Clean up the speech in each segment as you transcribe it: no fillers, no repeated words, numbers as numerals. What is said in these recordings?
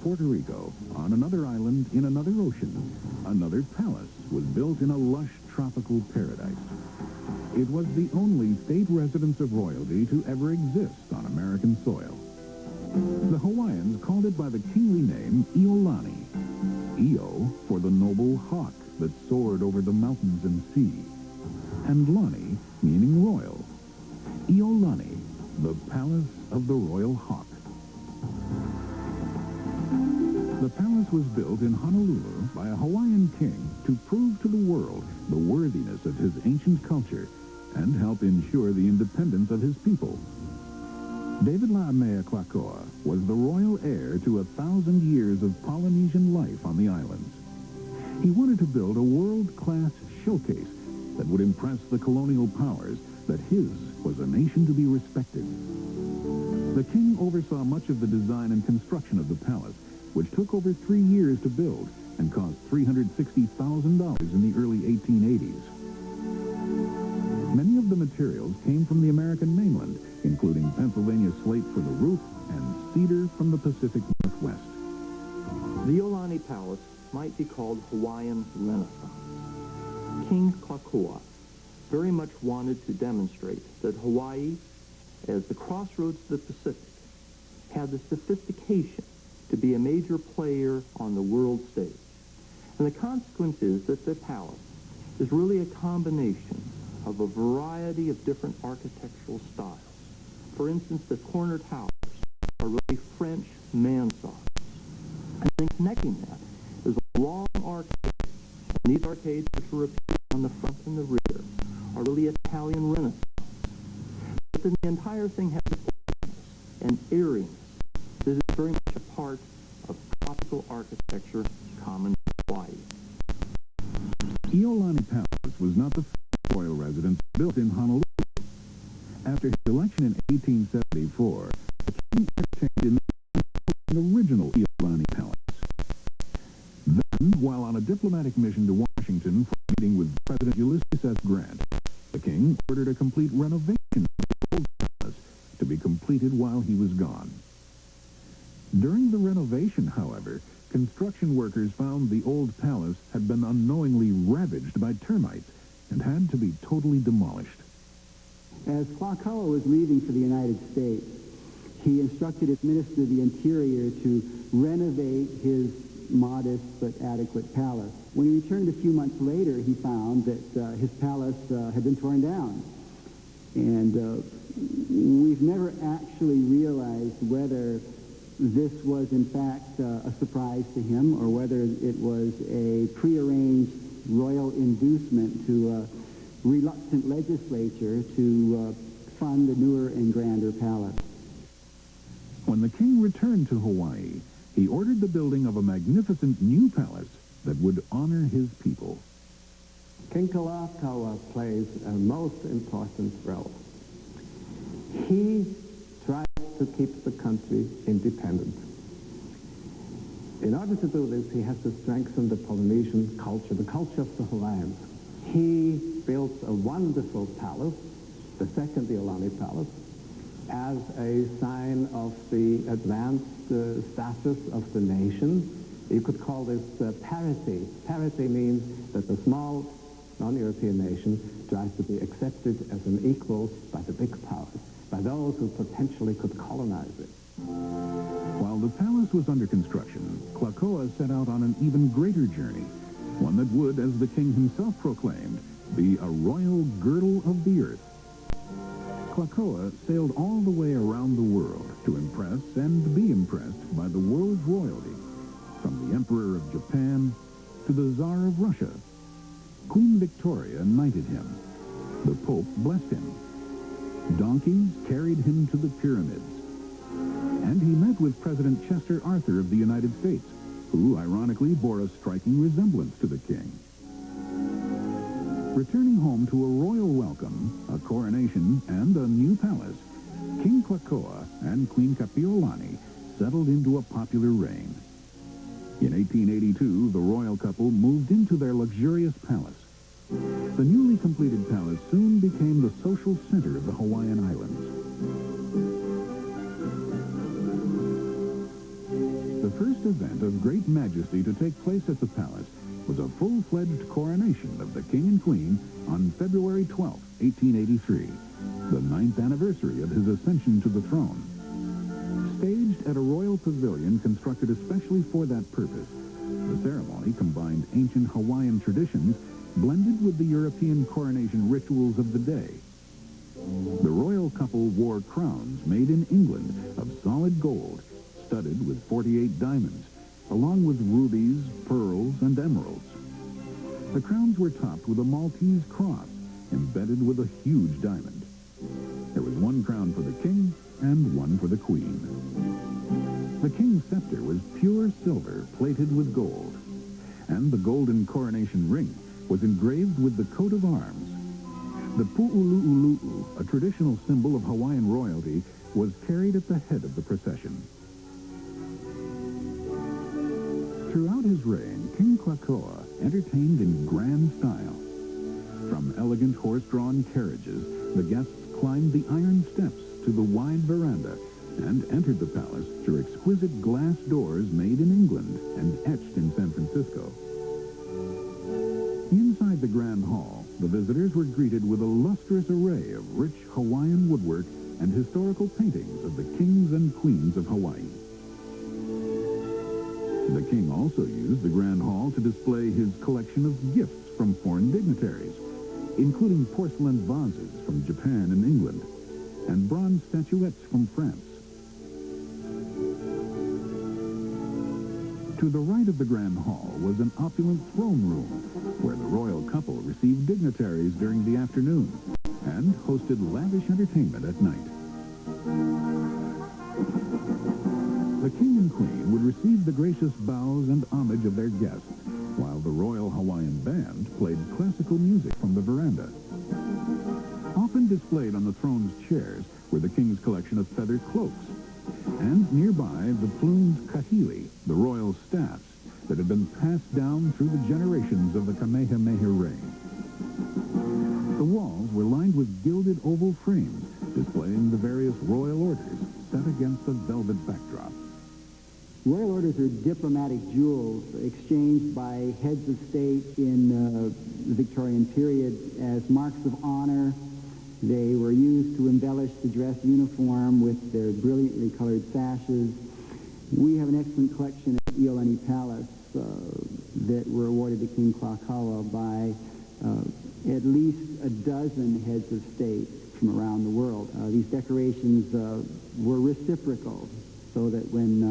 Puerto Rico, on another island in another ocean, another palace was built in a lush tropical paradise. It was the only state residence of royalty to ever exist on American soil. The Hawaiians called it by the kingly name Iolani. Io for the noble hawk that soared over the mountains and sea, and Lani meaning royal. Iolani, the palace of the royal hawk. The palace was built in Honolulu by a Hawaiian king to prove to the world the worthiness of his ancient culture and help ensure the independence of his people. David Laameaklakoa was the royal heir to 1,000 years of Polynesian life on the islands. He wanted to build a world-class showcase that would impress the colonial powers that his was a nation to be respected. The king oversaw much of the design and construction of the palace, which took over 3 years to build and cost $360,000 in the early 1880s. Many of the materials came from the American mainland, including Pennsylvania slate for the roof and cedar from the Pacific Northwest. The Iolani Palace might be called Hawaiian Renaissance. King Klakua very much wanted to demonstrate that Hawaii, as the crossroads of the Pacific, had the sophistication to be a major player on the world stage. And the consequence is that the palace is really a combination of a variety of different architectural styles. For instance, the corner towers are really French mansards. And then connecting that is a long arcade. And these arcades, which are repeated on the front and the rear, are really Italian Renaissance. But then the entire thing has a and airiness that is very much a part of tropical architecture common to Hawaii. Iolani Palace was not the first royal residence built in Honolulu. After his election in 1874, the king entertained in the original Iolani Palace. Then, while on a diplomatic mission to Washington for a meeting with President Ulysses S. Grant, the king ordered a complete renovation of the old palace to be completed while he was gone. During the renovation, however, construction workers found the old palace had been unknowingly ravaged by termites and had to be totally demolished. As Klakua was leaving for the United States, he instructed his Minister of the Interior to renovate his modest but adequate palace. When he returned a few months later, he found that his palace had been torn down. And we've never actually realized whether this was in fact a surprise to him or whether it was a prearranged royal inducement to a reluctant legislature to fund a newer and grander palace. When the king returned to Hawaii, he ordered the building of a magnificent new palace that would honor his people. King Kalakaua plays a most important role. He tries to keep the country independent. In order to do this, he has to strengthen the Polynesian culture, the culture of the Hawaiians. He built a wonderful palace, the second Iolani Palace, as a sign of the advanced status of the nation. You could call this parity. Parity means that the small non-European nation tries to be accepted as an equal by the big powers, by those who potentially could colonize it. While the palace was under construction, Klakua set out on an even greater journey, one that would, as the king himself proclaimed, be a royal girdle of the earth. Klakua sailed all the way around the world to impress and be impressed by the world's royalty, from the Emperor of Japan to the Tsar of Russia. Queen Victoria knighted him. The Pope blessed him. Donkeys carried him to the pyramids. And he met with President Chester Arthur of the United States, who ironically bore a striking resemblance to the king. Returning home to a royal welcome, a coronation, and a new palace, King Klakua and Queen Kapiolani settled into a popular reign. In 1882, the royal couple moved into their luxurious palace. The newly completed palace soon became the social center of the Hawaiian Islands. The first event of great majesty to take place at the palace was a full-fledged coronation of the king and queen on February 12, 1883, the 9th anniversary of his ascension to the throne. Staged at a royal pavilion constructed especially for that purpose, the ceremony combined ancient Hawaiian traditions blended with the European coronation rituals of the day. The royal couple wore crowns made in England of solid gold, studded with 48 diamonds, along with rubies, pearls, and emeralds. The crowns were topped with a Maltese cross, embedded with a huge diamond. There was one crown for the king and one for the queen. The king's scepter was pure silver plated with gold, and the golden coronation ring was engraved with the coat of arms. The pu'ulu'ulu'u, a traditional symbol of Hawaiian royalty, was carried at the head of the procession. Throughout his reign, King Klakoa entertained in grand style. From elegant horse-drawn carriages, the guests climbed the iron steps to the wide veranda and entered the palace through exquisite glass doors made in England and etched in San Francisco. Inside the Grand Hall, the visitors were greeted with a lustrous array of rich Hawaiian woodwork and historical paintings of the kings and queens of Hawaii. The king also used the Grand Hall to display his collection of gifts from foreign dignitaries, including porcelain vases from Japan and England, and bronze statuettes from France. To the right of the Grand Hall was an opulent throne room, where the royal couple received dignitaries during the afternoon and hosted lavish entertainment at night. The king and queen would receive the gracious bows and homage of their guests, while the Royal Hawaiian Band played classical music from the veranda. Often displayed on the throne's chairs were the king's collection of feathered cloaks, and nearby the plumed kahili, the royal staffs that had been passed down through the generations of the Kamehameha reign. The walls were lined with gilded oval frames displaying the various royal orders set against a velvet backdrop. Royal orders are diplomatic jewels exchanged by heads of state in the Victorian period as marks of honor. They were used to embellish the dress uniform with their brilliantly colored sashes. We have an excellent collection at Iolani Palace that were awarded to King Klakaua by at least a dozen heads of state from around the world. These decorations were reciprocal, so that when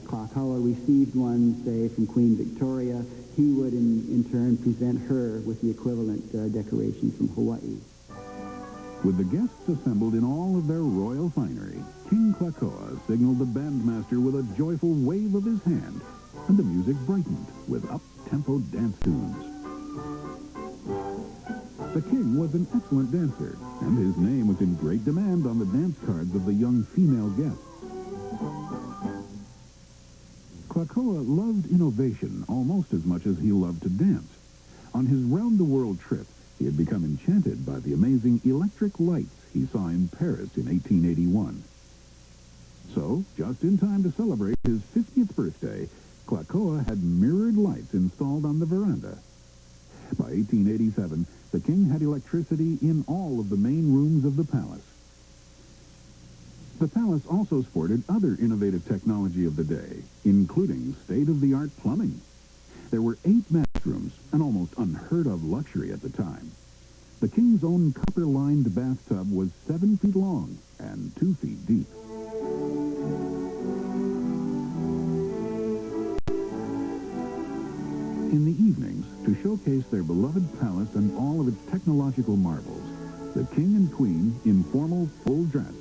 Klakaua received one, say, from Queen Victoria, he would in turn present her with the equivalent decoration from Hawaii. With the guests assembled in all of their royal finery, King Klakoa signaled the bandmaster with a joyful wave of his hand, and the music brightened with up-tempo dance tunes. The king was an excellent dancer, and his name was in great demand on the dance cards of the young female guests. Klakoa loved innovation almost as much as he loved to dance. On his round-the-world trip, he had become enchanted by the amazing electric lights he saw in Paris in 1881. So, just in time to celebrate his 50th birthday, Klakoa had mirrored lights installed on the veranda. By 1887, the king had electricity in all of the main rooms of the palace. The palace also sported other innovative technology of the day, including state-of-the-art plumbing. There were 8 bathrooms, an almost unheard-of luxury at the time. The king's own copper-lined bathtub was 7 feet long and 2 feet deep. In the evenings, to showcase their beloved palace and all of its technological marvels, the king and queen, in formal, full dress,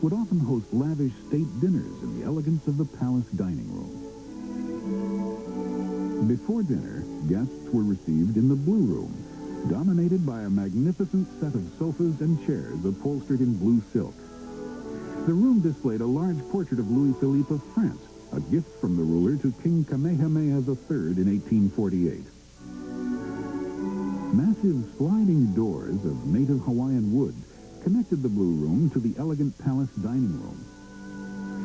would often host lavish state dinners in the elegance of the palace dining room. Before dinner, guests were received in the blue room, dominated by a magnificent set of sofas and chairs upholstered in blue silk. The room displayed a large portrait of Louis Philippe of France, a gift from the ruler to King Kamehameha III in 1848. Massive sliding doors of native Hawaiian wood connected the blue room to the elegant palace dining room.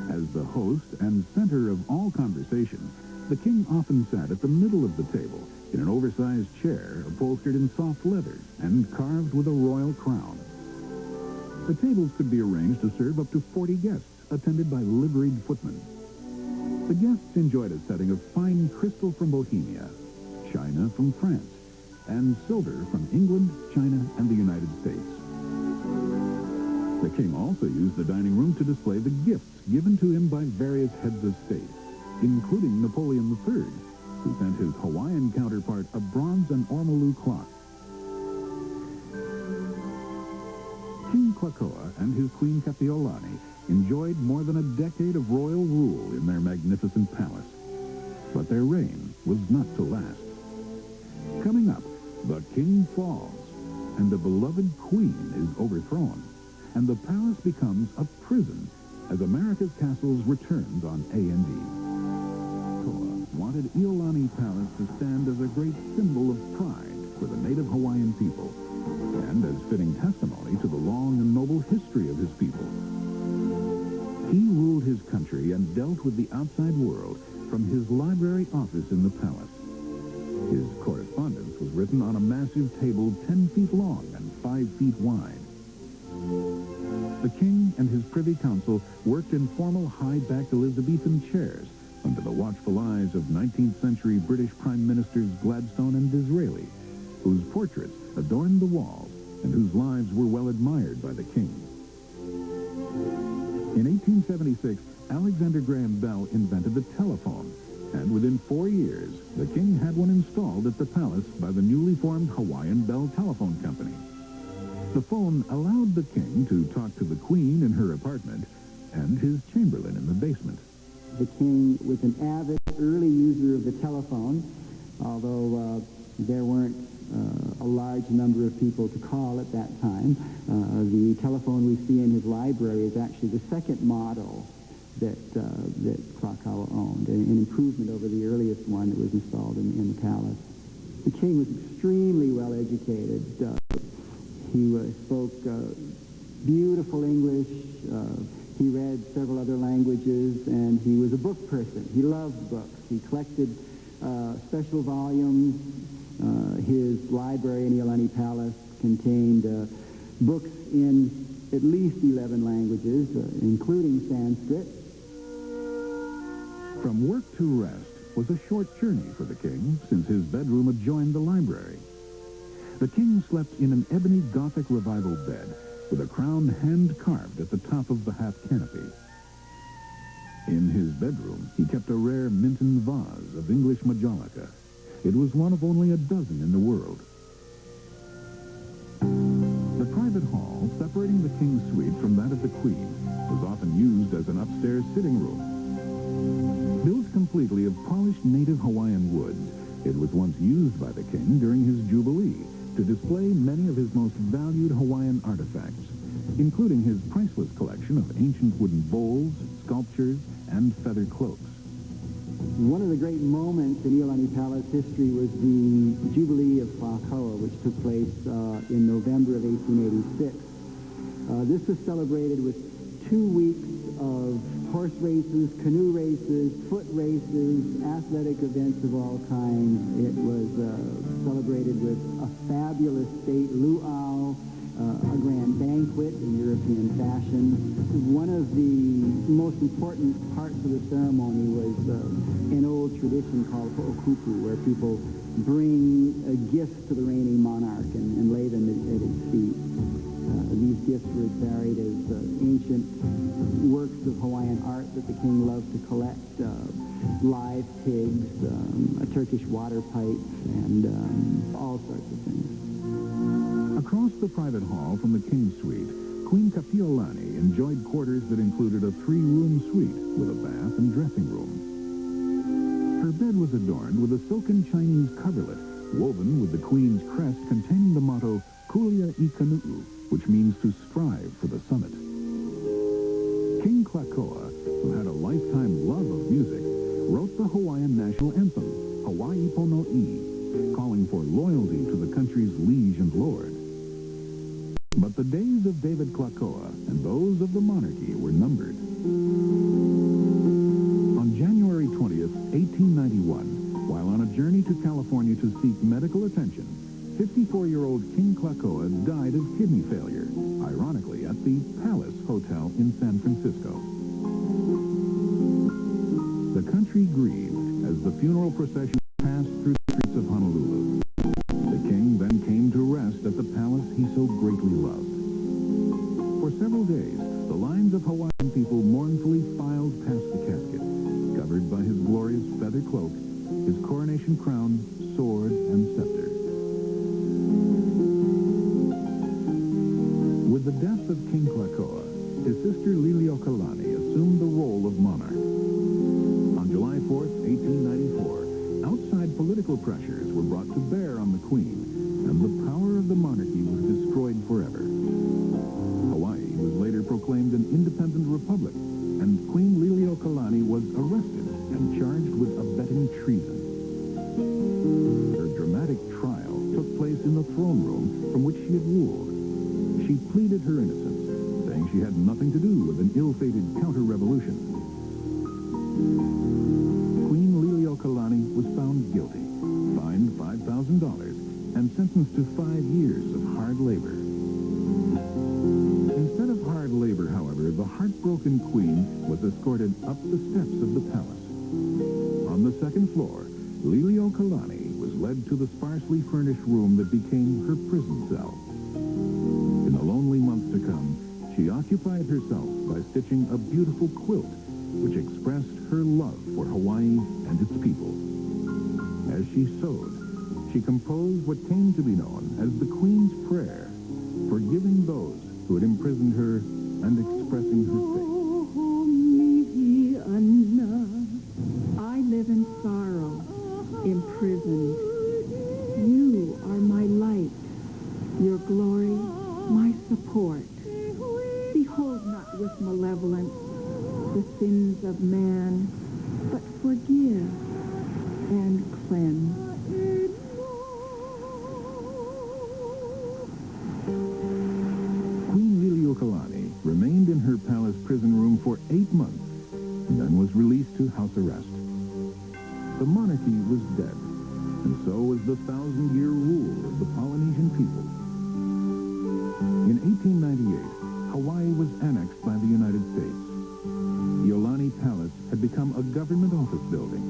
As the host and center of all conversation, the king often sat at the middle of the table in an oversized chair upholstered in soft leather and carved with a royal crown. The tables could be arranged to serve up to 40 guests, attended by liveried footmen. The guests enjoyed a setting of fine crystal from Bohemia, china from France, and silver from England, China, and the United States. The king also used the dining room to display the gifts given to him by various heads of state, including Napoleon III, who sent his Hawaiian counterpart a bronze and ormolu clock. King Klakoa and his queen Iolani enjoyed more than a decade of royal rule in their magnificent palace. But their reign was not to last. Coming up, the king falls, and the beloved queen is overthrown, and the palace becomes a prison as America's castles returns on A&E. Klakoa wanted Iolani Palace to stand as a great symbol of pride for the native Hawaiian people, and as fitting testimony to the long and noble history of his people. He ruled his country and dealt with the outside world from his library office in the palace. His correspondence was written on a massive table 10 feet long and 5 feet wide. The king and his privy council worked in formal high-backed Elizabethan chairs under the watchful eyes of 19th century British Prime Ministers Gladstone and Disraeli, whose portraits adorned the walls and whose lives were well admired by the king. In 1876, Alexander Graham Bell invented the telephone, and within 4 years, the king had one installed at the palace by the newly formed Hawaiian Bell Telephone Company. The phone allowed the king to talk to the queen in her apartment and his chamberlain in the basement. The king was an avid early user of the telephone, although there weren't a large number of people to call at that time. The telephone we see in his library is actually the second model that Klakoa owned, an improvement over the earliest one that was installed in the palace. The king was extremely well educated. He spoke beautiful English. He read several other languages, and he was a book person. He loved books. He collected special volumes. His library in Iolani Palace contained books in at least 11 languages, including Sanskrit. From work to rest was a short journey for the king, since his bedroom adjoined the library. The king slept in an ebony Gothic revival bed with a crown hand-carved at the top of the half canopy. In his bedroom, he kept a rare Minton vase of English majolica. It was one of only a dozen in the world. The private hall, separating the king's suite from that of the queen, was often used as an upstairs sitting room. Built completely of polished native Hawaiian woods, it was once used by the king during his jubilee to display many of his most valued Hawaiian artifacts, including his priceless collection of ancient wooden bowls, sculptures, and feather cloaks. One of the great moments in Iolani Palace history was the Jubilee of Klakoa, which took place in November of 1886. This was celebrated with 2 weeks of horse races, canoe races, foot races, athletic events of all kinds. It was celebrated with a fabulous state luau, a grand banquet in European fashion. One of the most important parts of the ceremony was an old tradition called ho'okupu, where people bring gifts to the reigning monarch and lay them at his feet. These gifts were varied as ancient works of Hawaiian art that the king loved to collect, live pigs, a Turkish water pipe, and all sorts of things. Across the private hall from the king's suite, Queen Iolani enjoyed quarters that included a 3-room suite with a bath and dressing room. Her bed was adorned with a silken Chinese coverlet woven with the queen's crest containing the motto, Kulia I Kanu'u, which means to strive for the summit. King Klakoa, who had a lifetime love of music, wrote the Hawaiian national anthem, Hawaii Pono'i, calling for loyalty to the country's liege and lord. But the days of David Klakoa and those of the monarchy were numbered. San Francisco. The country grieved as the funeral procession passed through the streets of Honolulu. The king then came to rest at the palace he so greatly loved. For several days, the lines of Hawaiian people mournfully filed past the casket, covered by his glorious feather cloak, his coronation crown, sword, and scepter. With the death of King Klakoa, his sister Liliuokalani assumed the role of monarch. On July 4th, 1894, outside political pressures were brought to bear on the Queen, and the power of the monarchy was destroyed forever. Hawaii was later proclaimed an independent republic, and Queen Liliuokalani was arrested and charged with abetting treason. Her dramatic trial took place in the throne room from which she had ruled. She pleaded her innocence, saying she had nothing to do with an ill-fated counter-revolution. Queen Liliuokalani was found guilty, fined $5,000, and sentenced to 5 years of hard labor. Instead of hard labor, however, the heartbroken queen was escorted up the steps of the palace. On the second floor, Liliuokalani was led to the sparsely furnished room that became her prison cell. In the lonely months to come, she occupied herself by stitching a beautiful quilt which expressed her love for Hawaii and its people. As she sewed, she composed what came to be known as the Queen's Prayer, forgiving those who had imprisoned her and expressing her faith. I live in sorrow, imprisoned. You are my light, your glory, my support. Behold not with malevolence the sins of man, but forgive and cleanse. Queen Liliuokalani remained in her palace prison room for 8 months and then was released to house arrest. The monarchy was dead, and so was the 1,000-year rule of the Polynesian people. In 1898, Hawaii was annexed by the United States. Iolani Palace had become a government office building.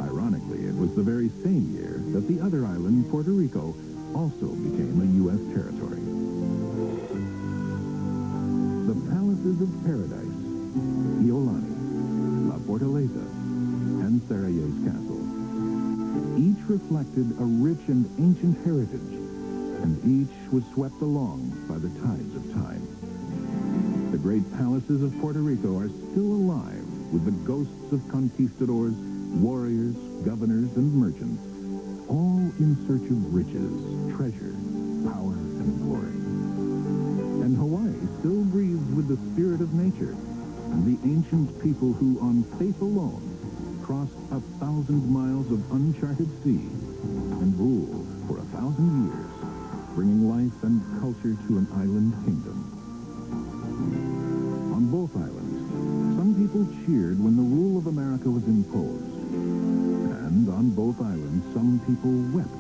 Ironically, it was the very same year that the other island, Puerto Rico, also became a U.S. territory. The palaces of paradise, Iolani, La Fortaleza, and Sarayes Castle. Each reflected a rich and ancient heritage, and each was swept along by the tides of time. The great palaces of Puerto Rico are still alive with the ghosts of conquistadors, warriors, governors, and merchants, all in search of riches, treasure, power, and glory. And Hawaii still breathes with the spirit of nature and the ancient people who, on faith alone, crossed 1,000 miles of uncharted sea and ruled for 1,000 years, bringing life and culture to an island kingdom. On both islands, some people cheered when the rule of America was imposed. And on both islands, some people wept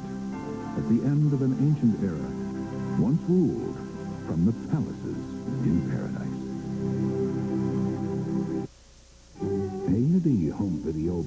at the end of an ancient era, once ruled from the palaces in paradise. A&E Home Video